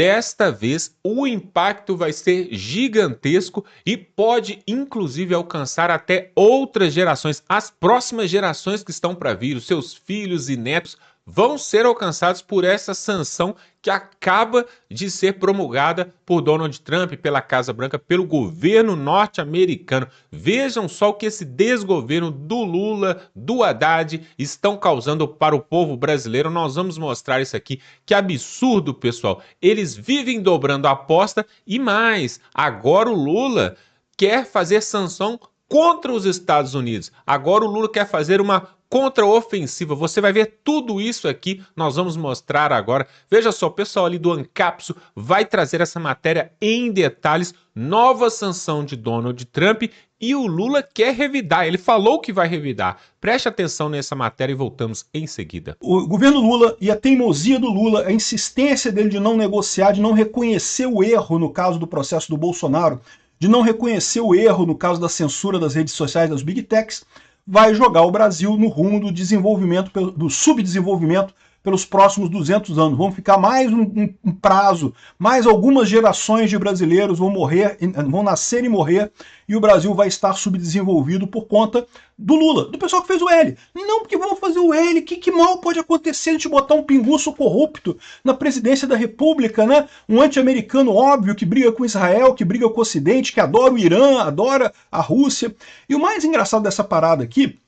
desta vez o impacto vai ser gigantesco e pode inclusive alcançar até outras gerações. As próximas gerações que estão para vir, os seus filhos e netos, vão ser alcançados por essa sanção que acaba de ser promulgada por Donald Trump, pela Casa Branca, pelo governo norte-americano. Vejam só o que esse desgoverno do Lula, do Haddad, estão causando para o povo brasileiro. Nós vamos mostrar isso aqui. Que absurdo, pessoal. Eles vivem dobrando a aposta e mais, agora o Lula quer fazer sanção contra os Estados Unidos. Agora o Lula quer fazer uma contraofensiva. Você vai ver tudo isso aqui, nós vamos mostrar agora. Veja só, o pessoal ali do Ancapso vai trazer essa matéria em detalhes. Nova sanção de Donald Trump e o Lula quer revidar. Ele falou que vai revidar. Preste atenção nessa matéria e voltamos em seguida. O governo Lula e a teimosia do Lula, a insistência dele de não negociar, de não reconhecer o erro no caso do processo do Bolsonaro, de não reconhecer o erro no caso da censura das redes sociais das Big Techs, vai jogar o Brasil no rumo do desenvolvimento, do subdesenvolvimento pelos próximos 200 anos. Vão ficar mais um prazo, mais algumas gerações de brasileiros vão morrer, vão nascer e morrer, e o Brasil vai estar subdesenvolvido por conta do Lula, do pessoal que fez o L. Não, porque vamos fazer o L, que mal pode acontecer a gente botar um pinguço corrupto na presidência da República, né? Um anti-americano óbvio que briga com Israel, que briga com o Ocidente, que adora o Irã, adora a Rússia. E o mais engraçado dessa parada aqui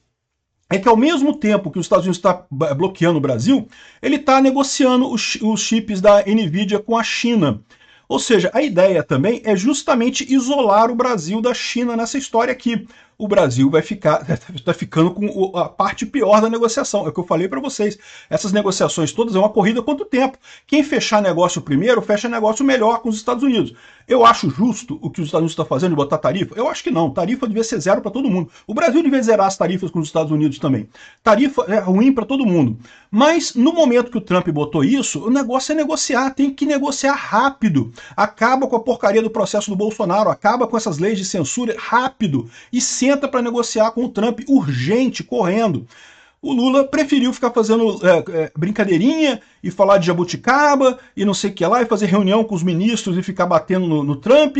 é que ao mesmo tempo que os Estados Unidos está bloqueando o Brasil, ele está negociando os chips da NVIDIA com a China. Ou seja, a ideia também é justamente isolar o Brasil da China nessa história aqui. O Brasil vai está ficando com a parte pior da negociação. É o que eu falei para vocês. Essas negociações todas é uma corrida contra o tempo. Quem fechar negócio primeiro, fecha negócio melhor com os Estados Unidos. Eu acho justo o que os Estados Unidos estão fazendo de botar tarifa? Eu acho que não. Tarifa devia ser zero para todo mundo. O Brasil devia zerar as tarifas com os Estados Unidos também. Tarifa é ruim para todo mundo. Mas no momento que o Trump botou isso, o negócio é negociar. Tem que negociar rápido. Acaba com a porcaria do processo do Bolsonaro. Acaba com essas leis de censura rápido. E senta para negociar com o Trump urgente, correndo. O Lula preferiu ficar fazendo brincadeirinha e falar de jabuticaba e não sei o que lá, e fazer reunião com os ministros e ficar batendo no Trump,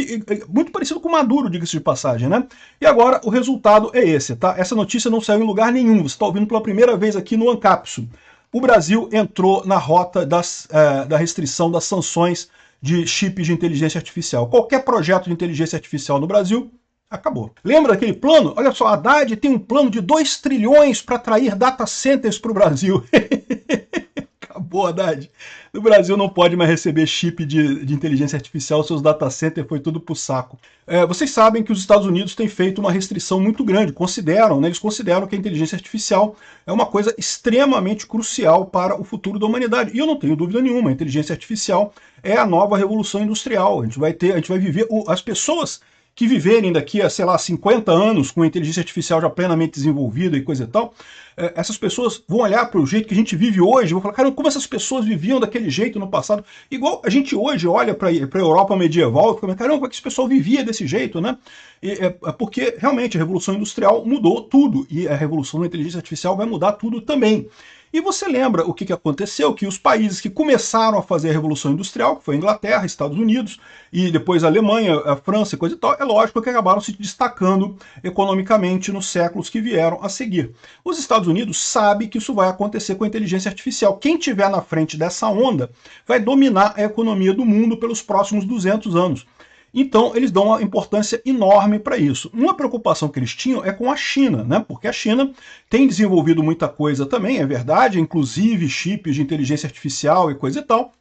muito parecido com o Maduro, diga-se de passagem, né? E agora o resultado é esse, tá? Essa notícia não saiu em lugar nenhum, você está ouvindo pela primeira vez aqui no Ancapso. O Brasil entrou na rota da restrição das sanções de chips de inteligência artificial. Qualquer projeto de inteligência artificial no Brasil acabou. Lembra daquele plano? Olha só, a Haddad tem um plano de 2 trilhões para atrair data centers para o Brasil. Acabou, Haddad. O Brasil não pode mais receber chip de inteligência artificial, seus data centers foi tudo pro saco. Vocês sabem que os Estados Unidos têm feito uma restrição muito grande, eles consideram que a inteligência artificial é uma coisa extremamente crucial para o futuro da humanidade. E eu não tenho dúvida nenhuma, a inteligência artificial é a nova revolução industrial. A gente vai viver, as pessoas que viverem daqui a, sei lá, 50 anos com a inteligência artificial já plenamente desenvolvida e coisa e tal, essas pessoas vão olhar para o jeito que a gente vive hoje, vão falar, cara, como essas pessoas viviam daquele jeito no passado? Igual a gente hoje olha para a Europa medieval e fica, caramba, como é que esse pessoal vivia desse jeito, né? Porque realmente a Revolução Industrial mudou tudo, e a Revolução da Inteligência Artificial vai mudar tudo também. E você lembra o que aconteceu? Que os países que começaram a fazer a Revolução Industrial, que foi a Inglaterra, Estados Unidos, e depois a Alemanha, a França e coisa e tal, é lógico que acabaram se destacando economicamente nos séculos que vieram a seguir. Os Estados Unidos sabem que isso vai acontecer com a inteligência artificial. Quem estiver na frente dessa onda vai dominar a economia do mundo pelos próximos 200 anos. Então, eles dão uma importância enorme para isso. Uma preocupação que eles tinham é com a China, né? Porque a China tem desenvolvido muita coisa também, é verdade, inclusive chips de inteligência artificial e coisa e tal,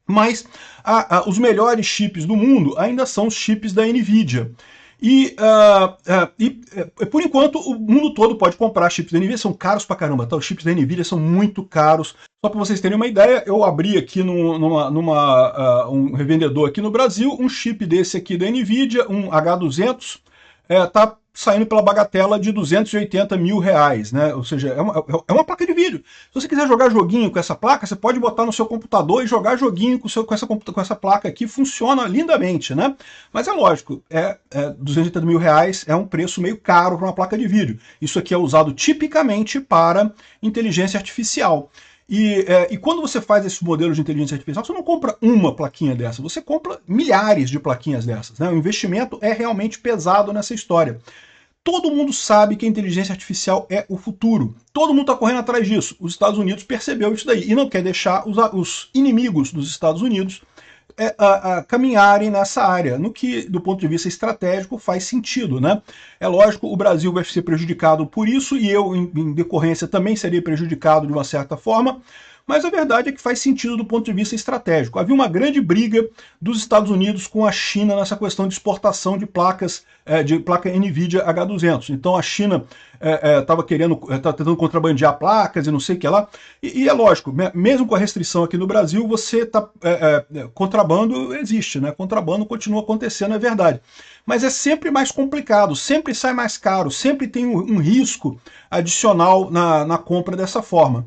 mas os melhores chips do mundo ainda são os chips da NVIDIA. Por enquanto, o mundo todo pode comprar chips da NVIDIA, são caros pra caramba, tá? Os chips da NVIDIA são muito caros. Só para vocês terem uma ideia, eu abri aqui um revendedor aqui no Brasil, um chip desse aqui da NVIDIA, um H200, tá saindo pela bagatela de 280 mil reais, né? Ou seja, é uma placa de vídeo. Se você quiser jogar joguinho com essa placa, você pode botar no seu computador e jogar joguinho com essa placa aqui, funciona lindamente, né? Mas é lógico, 280 mil reais é um preço meio caro para uma placa de vídeo. Isso aqui é usado tipicamente para inteligência artificial. E quando você faz esses modelos de inteligência artificial, você não compra uma plaquinha dessa, você compra milhares de plaquinhas dessas, né? O investimento é realmente pesado nessa história. Todo mundo sabe que a inteligência artificial é o futuro. Todo mundo está correndo atrás disso. Os Estados Unidos percebeu isso daí e não quer deixar os inimigos dos Estados Unidos caminharem nessa área, no que, do ponto de vista estratégico, faz sentido, né? É lógico, o Brasil vai ser prejudicado por isso e eu, em decorrência, também seria prejudicado de uma certa forma, mas a verdade é que faz sentido do ponto de vista estratégico. Havia uma grande briga dos Estados Unidos com a China nessa questão de exportação de placas, de placa NVIDIA H200. Então a China estava tentando contrabandear placas e não sei o que lá. E é lógico, mesmo com a restrição aqui no Brasil, contrabando existe, né? Contrabando continua acontecendo, é verdade. Mas é sempre mais complicado, sempre sai mais caro, sempre tem um risco adicional na compra dessa forma.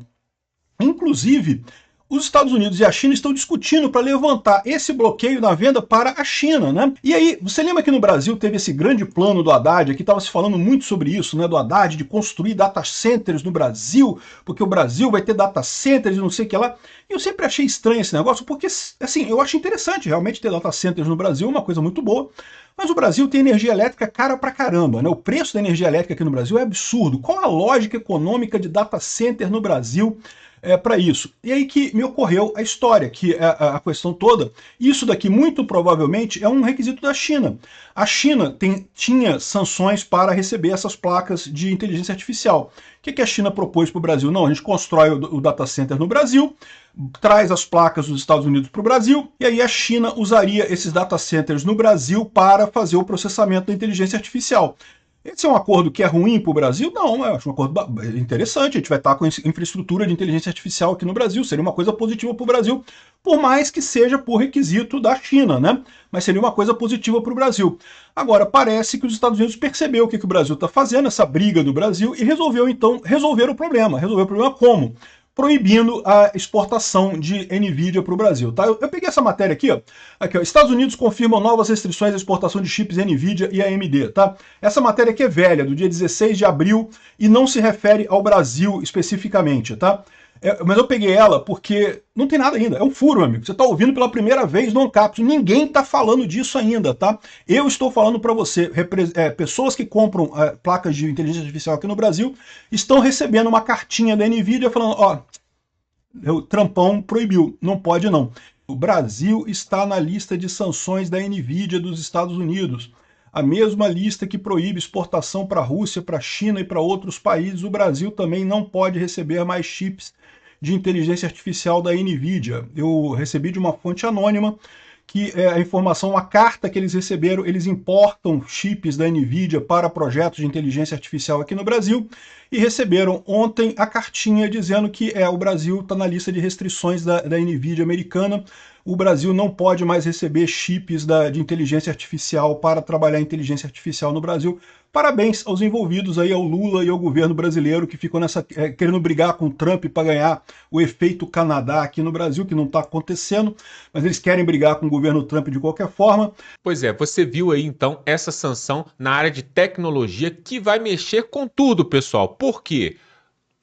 Inclusive, os Estados Unidos e a China estão discutindo para levantar esse bloqueio na venda para a China, né? E aí, você lembra que no Brasil teve esse grande plano do Haddad, aqui estava se falando muito sobre isso, né, do Haddad, de construir data centers no Brasil, porque o Brasil vai ter data centers e não sei o que lá. E eu sempre achei estranho esse negócio, porque, assim, eu acho interessante realmente ter data centers no Brasil, é uma coisa muito boa, mas o Brasil tem energia elétrica cara pra caramba, né? O preço da energia elétrica aqui no Brasil é absurdo. Qual a lógica econômica de data center no Brasil para isso? E aí que me ocorreu a história, que a questão toda, isso daqui muito provavelmente é um requisito da China. A China tinha sanções para receber essas placas de inteligência artificial. O que a China propôs para o Brasil? Não, a gente constrói o data center no Brasil, traz as placas dos Estados Unidos para o Brasil, e aí a China usaria esses data centers no Brasil para fazer o processamento da inteligência artificial. Esse é um acordo que é ruim para o Brasil? Não, eu acho um acordo interessante. A gente vai estar com infraestrutura de inteligência artificial aqui no Brasil. Seria uma coisa positiva para o Brasil, por mais que seja por requisito da China, né? Mas seria uma coisa positiva para o Brasil. Agora, parece que os Estados Unidos percebeu o que o Brasil está fazendo, essa briga do Brasil, e resolveu, então, resolver o problema. Resolver o problema como? Proibindo a exportação de NVIDIA para o Brasil. Tá? Eu peguei essa matéria aqui, ó. Aqui, ó. Estados Unidos confirmam novas restrições à exportação de chips NVIDIA e AMD. Tá? Essa matéria aqui é velha, do dia 16 de abril, e não se refere ao Brasil especificamente. Tá? Mas eu peguei ela porque não tem nada ainda. É um furo, amigo. Você está ouvindo pela primeira vez no Ancapsu. Ninguém está falando disso ainda, tá? Eu estou falando para você. Pessoas que compram placas de inteligência artificial aqui no Brasil estão recebendo uma cartinha da NVIDIA falando, ó, o Trampão proibiu, não pode não. O Brasil está na lista de sanções da NVIDIA dos Estados Unidos. A mesma lista que proíbe exportação para a Rússia, para a China e para outros países, o Brasil também não pode receber mais chips de inteligência artificial da NVIDIA. Eu recebi de uma fonte anônima que a informação, a carta que eles receberam, eles importam chips da NVIDIA para projetos de inteligência artificial aqui no Brasil e receberam ontem a cartinha dizendo que o Brasil está na lista de restrições da NVIDIA americana. O Brasil não pode mais receber chips de inteligência artificial para trabalhar inteligência artificial no Brasil. Parabéns aos envolvidos aí, ao Lula e ao governo brasileiro que ficou querendo brigar com o Trump para ganhar o efeito Canadá aqui no Brasil, que não está acontecendo, mas eles querem brigar com o governo Trump de qualquer forma. Pois é, você viu aí então essa sanção na área de tecnologia que vai mexer com tudo, pessoal. Por quê?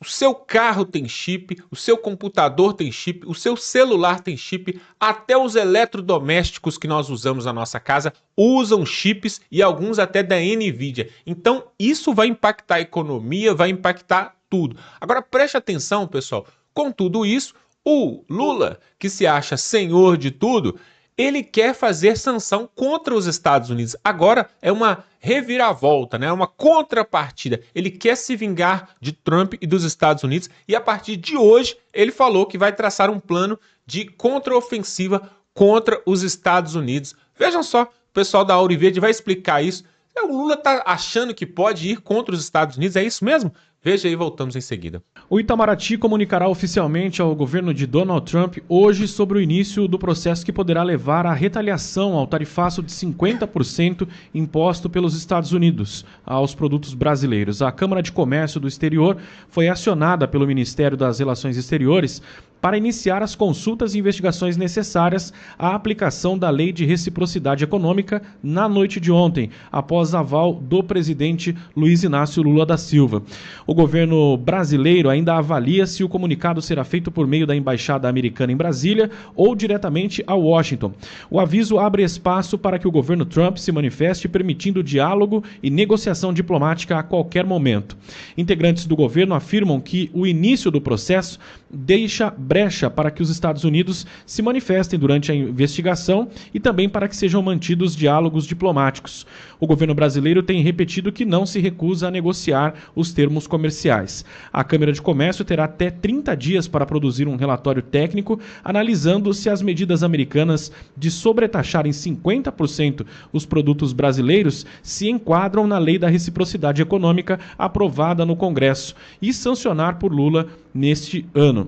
O seu carro tem chip, o seu computador tem chip, o seu celular tem chip, até os eletrodomésticos que nós usamos na nossa casa usam chips e alguns até da NVIDIA. Então isso vai impactar a economia, vai impactar tudo. Agora preste atenção, pessoal, com tudo isso, o Lula, que se acha senhor de tudo, ele quer fazer sanção contra os Estados Unidos. Agora é uma reviravolta, né? Uma contrapartida. Ele quer se vingar de Trump e dos Estados Unidos e a partir de hoje ele falou que vai traçar um plano de contraofensiva contra os Estados Unidos. Vejam só, o pessoal da Auriverde vai explicar isso. O Lula está achando que pode ir contra os Estados Unidos, é isso mesmo? Veja aí, voltamos em seguida. O Itamaraty comunicará oficialmente ao governo de Donald Trump hoje sobre o início do processo que poderá levar à retaliação ao tarifaço de 50% imposto pelos Estados Unidos aos produtos brasileiros. A Câmara de Comércio do Exterior foi acionada pelo Ministério das Relações Exteriores para iniciar as consultas e investigações necessárias à aplicação da Lei de Reciprocidade Econômica na noite de ontem, após aval do presidente Luiz Inácio Lula da Silva. O governo brasileiro ainda avalia se o comunicado será feito por meio da Embaixada Americana em Brasília ou diretamente a Washington. O aviso abre espaço para que o governo Trump se manifeste, permitindo diálogo e negociação diplomática a qualquer momento. Integrantes do governo afirmam que o início do processo deixa brecha para que os Estados Unidos se manifestem durante a investigação e também para que sejam mantidos diálogos diplomáticos. O governo brasileiro tem repetido que não se recusa a negociar os termos comerciais. A Câmara de Comércio terá até 30 dias para produzir um relatório técnico analisando se as medidas americanas de sobretaxar em 50% os produtos brasileiros se enquadram na Lei da Reciprocidade Econômica aprovada no Congresso e sancionar por Lula neste ano.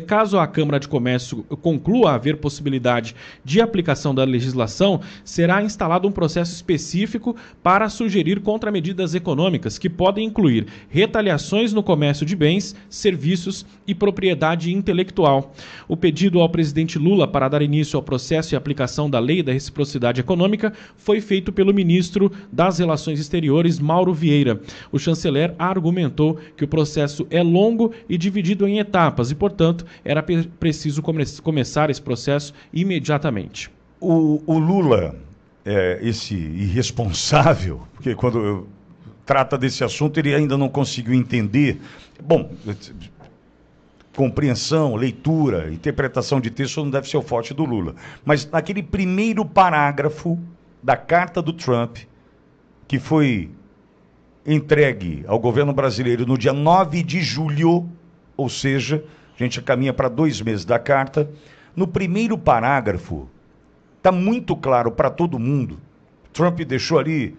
Caso a Câmara de Comércio conclua haver possibilidade de aplicação da legislação, será instalado um processo específico para sugerir contramedidas econômicas que podem incluir retaliações no comércio de bens, serviços e propriedade intelectual. O pedido ao presidente Lula para dar início ao processo e aplicação da Lei da Reciprocidade Econômica foi feito pelo ministro das Relações Exteriores, Mauro Vieira. O chanceler argumentou que o processo é longo e dividido em etapas e, portanto, era preciso começar esse processo imediatamente. O Lula, esse irresponsável, porque quando trata desse assunto ele ainda não conseguiu entender. Bom, compreensão, leitura, interpretação de texto não deve ser o forte do Lula. Mas naquele primeiro parágrafo da carta do Trump, que foi entregue ao governo brasileiro no dia 9 de julho, ou seja, a gente caminha para 2 meses da carta. No primeiro parágrafo, está muito claro para todo mundo, Trump deixou ali,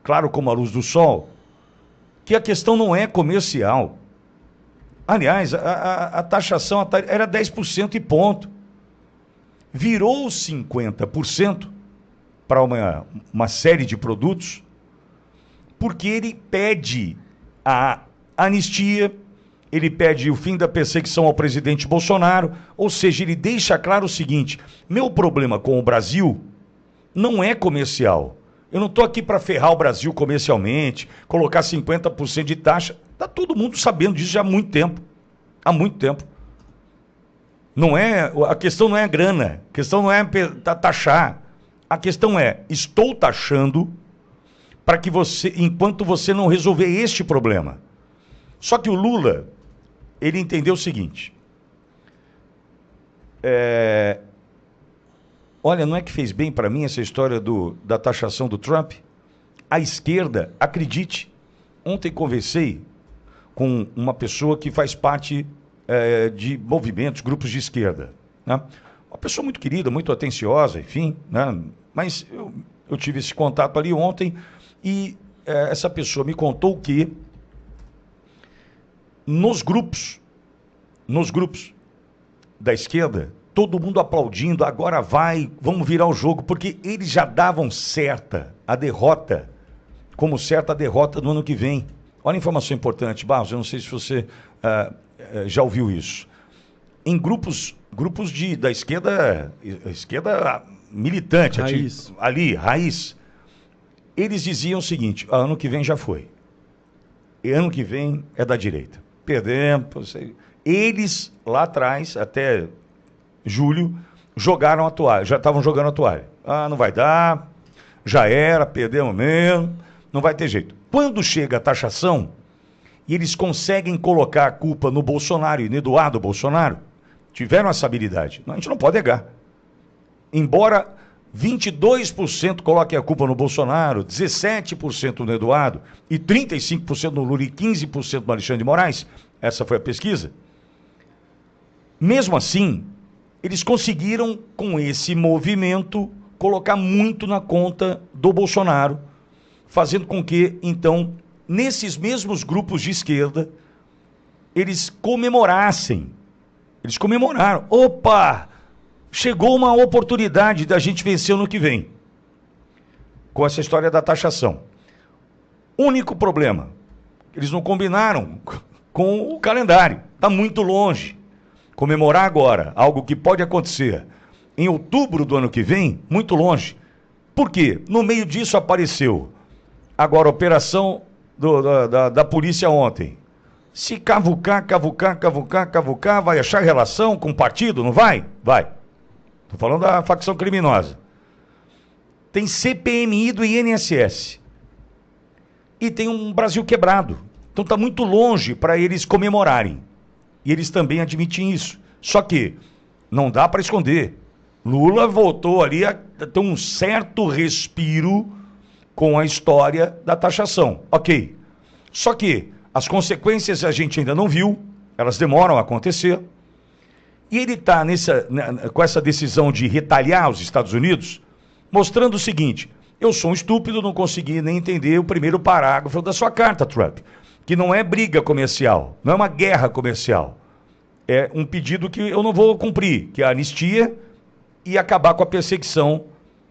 claro como a luz do sol, que a questão não é comercial. Aliás, a taxação era 10% e ponto. Virou 50% para uma série de produtos, porque ele pede a anistia, ele pede o fim da perseguição ao presidente Bolsonaro, ou seja, ele deixa claro o seguinte: meu problema com o Brasil não é comercial. Eu não estou aqui para ferrar o Brasil comercialmente, colocar 50% de taxa. Está todo mundo sabendo disso já há muito tempo. Há muito tempo. A questão não é a grana, a questão não é taxar. A questão é, estou taxando para que você, enquanto você não resolver este problema. Só que o Lula, ele entendeu o seguinte: olha, não é que fez bem para mim essa história da taxação do Trump? A esquerda, acredite, ontem conversei com uma pessoa que faz parte de movimentos, grupos de esquerda, né? Uma pessoa muito querida, muito atenciosa, enfim, né? Mas eu tive esse contato ali ontem e essa pessoa me contou que nos grupos da esquerda, todo mundo aplaudindo, agora vamos virar o jogo, porque eles já davam como certa a derrota no ano que vem. Olha a informação importante, Barros, eu não sei se você já ouviu isso. Em grupos da esquerda militante, raiz, eles diziam o seguinte: ano que vem já foi. Ano que vem é da direita. Perdemos. Eles, lá atrás, até julho, jogaram a toalha. Já estavam jogando a toalha. Não vai dar, já era, perdemos mesmo, não vai ter jeito. Quando chega a taxação, e eles conseguem colocar a culpa no Bolsonaro e no Eduardo Bolsonaro, tiveram essa habilidade. A gente não pode negar. Embora 22% coloquem a culpa no Bolsonaro, 17% no Eduardo, e 35% no Lula e 15% no Alexandre de Moraes, essa foi a pesquisa. Mesmo assim, eles conseguiram, com esse movimento, colocar muito na conta do Bolsonaro, fazendo com que, então, nesses mesmos grupos de esquerda, eles comemorassem. Eles comemoraram. Opa! Chegou uma oportunidade da gente vencer no que vem. Com essa história da taxação. Único problema: eles não combinaram com o calendário. Está muito longe. comemorar agora algo que pode acontecer em outubro do ano que vem, muito longe. Por quê? No meio disso apareceu agora a operação da polícia ontem. Se cavucar, vai achar relação com o partido, não vai? Vai. Estou falando da facção criminosa. Tem CPMI do INSS. E tem um Brasil quebrado. Então está muito longe para eles comemorarem. E eles também admitem isso. Só que não dá para esconder. Lula voltou ali a ter um certo respiro com a história da taxação. Ok. Só que as consequências a gente ainda não viu, elas demoram a acontecer. E ele está com essa decisão de retalhar os Estados Unidos, mostrando o seguinte: eu sou um estúpido, não consegui nem entender o primeiro parágrafo da sua carta, Trump, que não é briga comercial, não é uma guerra comercial. É um pedido que eu não vou cumprir, que é a anistia e acabar com a perseguição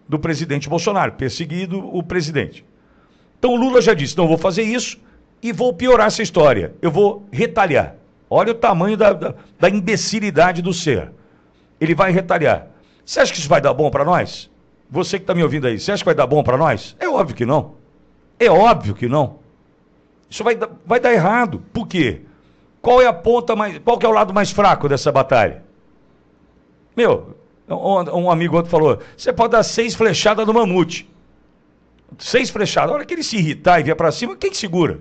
do presidente Bolsonaro, perseguido o presidente. Então o Lula já disse, não vou fazer isso e vou piorar essa história, eu vou retalhar. Olha o tamanho da imbecilidade do ser. Ele vai retalhar. Você acha que isso vai dar bom para nós? Você que está me ouvindo aí, você acha que vai dar bom para nós? É óbvio que não. É óbvio que não. Isso vai dar errado. Por quê? Qual é a ponta mais... Qual que é o lado mais fraco dessa batalha? Meu, um amigo outro falou, você pode dar 6 flechadas no mamute. 6 flechadas. A hora que ele se irritar e vier para cima, quem segura?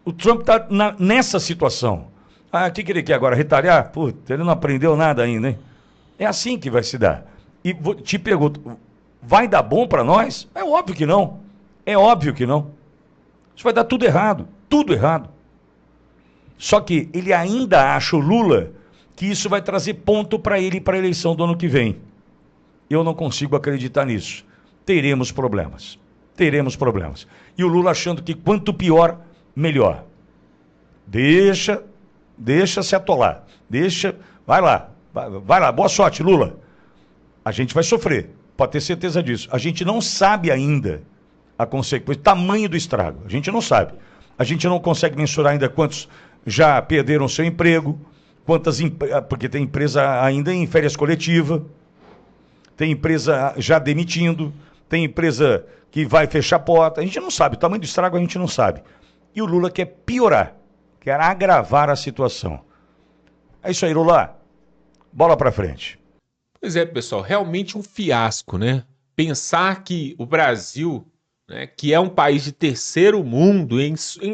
O Trump está nessa situação. Ah, o que ele quer agora? Retalhar? Puta, ele não aprendeu nada ainda, hein? É assim que vai se dar. E te pergunto, vai dar bom para nós? É óbvio que não. É óbvio que não. Isso vai dar tudo errado. Tudo errado. Só que ele ainda acha, o Lula, que isso vai trazer ponto para ele para a eleição do ano que vem. Eu não consigo acreditar nisso. Teremos problemas. Teremos problemas. E o Lula achando que quanto pior, melhor. Deixa se atolar. Vai lá. Boa sorte, Lula. A gente vai sofrer, pode ter certeza disso. A gente não sabe ainda a consequência, o tamanho do estrago. A gente não sabe. A gente não consegue mensurar ainda quantos já perderam seu emprego, porque tem empresa ainda em férias coletivas, tem empresa já demitindo, tem empresa que vai fechar a porta. A gente não sabe, o tamanho do estrago a gente não sabe. E o Lula quer piorar, quer agravar a situação. É isso aí, Lula. Bola pra frente. Pois é, pessoal, realmente um fiasco, né? Pensar que o Brasil, né, que é um país de terceiro mundo,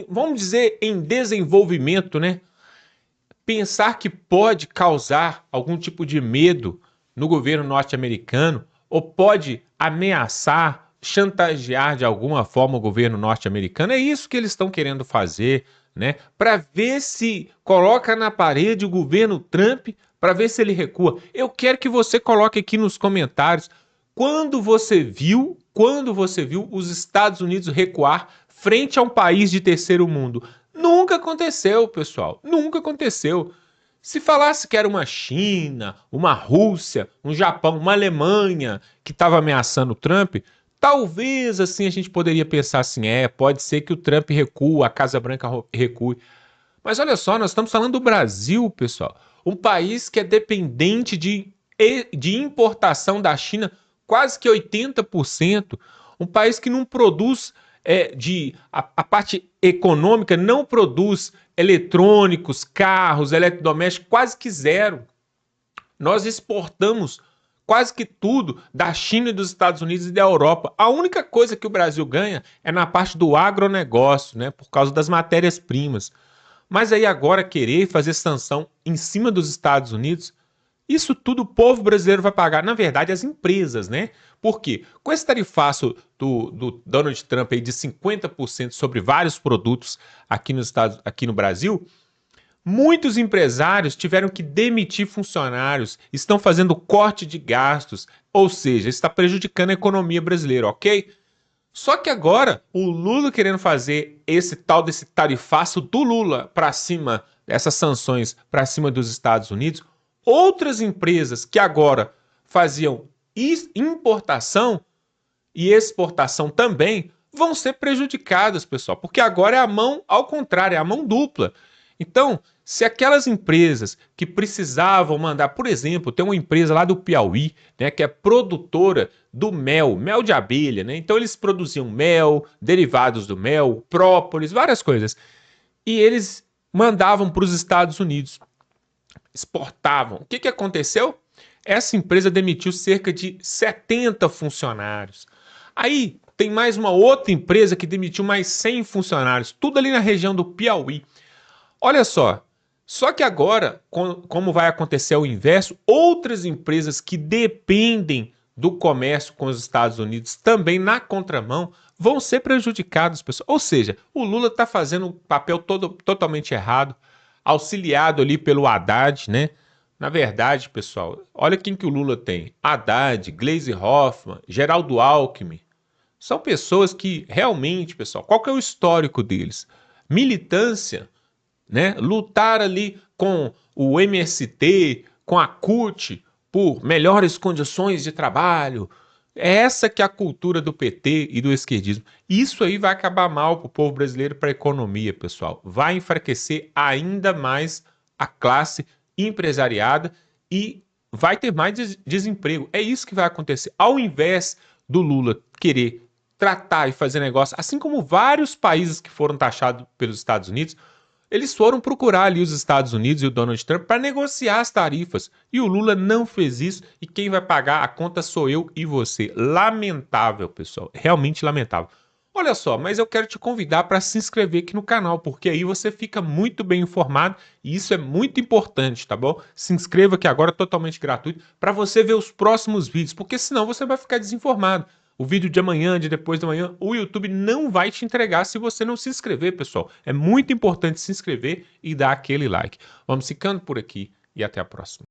vamos dizer, em desenvolvimento, né? Pensar que pode causar algum tipo de medo no governo norte-americano ou pode ameaçar, chantagear de alguma forma o governo norte-americano, é isso que eles estão querendo fazer, né? Para ver se coloca na parede o governo Trump, para ver se ele recua. Eu quero que você coloque aqui nos comentários quando você viu os Estados Unidos recuar frente a um país de terceiro mundo. Nunca aconteceu, pessoal. Nunca aconteceu. Se falasse que era uma China, uma Rússia, um Japão, uma Alemanha que estava ameaçando o Trump, talvez assim a gente poderia pensar assim, pode ser que o Trump recua, a Casa Branca recue. Mas olha só, nós estamos falando do Brasil, pessoal. Um país que é dependente de importação da China, quase que 80%. Um país que não produz, a parte econômica não produz eletrônicos, carros, eletrodomésticos, quase que zero. Nós exportamos quase que tudo da China e dos Estados Unidos e da Europa. A única coisa que o Brasil ganha é na parte do agronegócio, né, por causa das matérias-primas. Mas aí agora querer fazer sanção em cima dos Estados Unidos, isso tudo o povo brasileiro vai pagar. Na verdade, as empresas, né? Por quê? Com esse tarifaço do Donald Trump aí de 50% sobre vários produtos aqui no Brasil, muitos empresários tiveram que demitir funcionários, estão fazendo corte de gastos, ou seja, está prejudicando a economia brasileira, ok? Só que agora, o Lula querendo fazer esse tarifaço do Lula para cima, essas sanções para cima dos Estados Unidos, outras empresas que agora faziam importação e exportação também vão ser prejudicadas, pessoal, porque agora é a mão ao contrário, é a mão dupla. Então, se aquelas empresas que precisavam mandar, por exemplo, tem uma empresa lá do Piauí, né, que é produtora do mel, mel de abelha, né? Então eles produziam mel, derivados do mel, própolis, várias coisas. E eles mandavam para os Estados Unidos, exportavam. O que aconteceu? Essa empresa demitiu cerca de 70 funcionários. Aí tem mais uma outra empresa que demitiu mais 100 funcionários, tudo ali na região do Piauí. Olha só que agora, como vai acontecer o inverso, outras empresas que dependem do comércio com os Estados Unidos também na contramão vão ser prejudicadas, pessoal. Ou seja, o Lula está fazendo um papel totalmente errado, auxiliado ali pelo Haddad, né? Na verdade, pessoal, olha quem que o Lula tem. Haddad, Gleisi Hoffmann, Geraldo Alckmin. São pessoas que realmente, pessoal, qual que é o histórico deles? Militância, né? Lutar ali com o MST, com a CUT, por melhores condições de trabalho. É essa que é a cultura do PT e do esquerdismo. Isso aí vai acabar mal para o povo brasileiro, para a economia, pessoal. Vai enfraquecer ainda mais a classe empresariada e vai ter mais desemprego. É isso que vai acontecer. Ao invés do Lula querer tratar e fazer negócio, assim como vários países que foram taxados pelos Estados Unidos, eles foram procurar ali os Estados Unidos e o Donald Trump para negociar as tarifas. E o Lula não fez isso. E quem vai pagar a conta sou eu e você. Lamentável, pessoal. Realmente lamentável. Olha só, mas eu quero te convidar para se inscrever aqui no canal, porque aí você fica muito bem informado e isso é muito importante, tá bom? Se inscreva aqui agora, totalmente gratuito, para você ver os próximos vídeos, porque senão você vai ficar desinformado. O vídeo de amanhã, de depois de amanhã, o YouTube não vai te entregar se você não se inscrever, pessoal. É muito importante se inscrever e dar aquele like. Vamos ficando por aqui e até a próxima.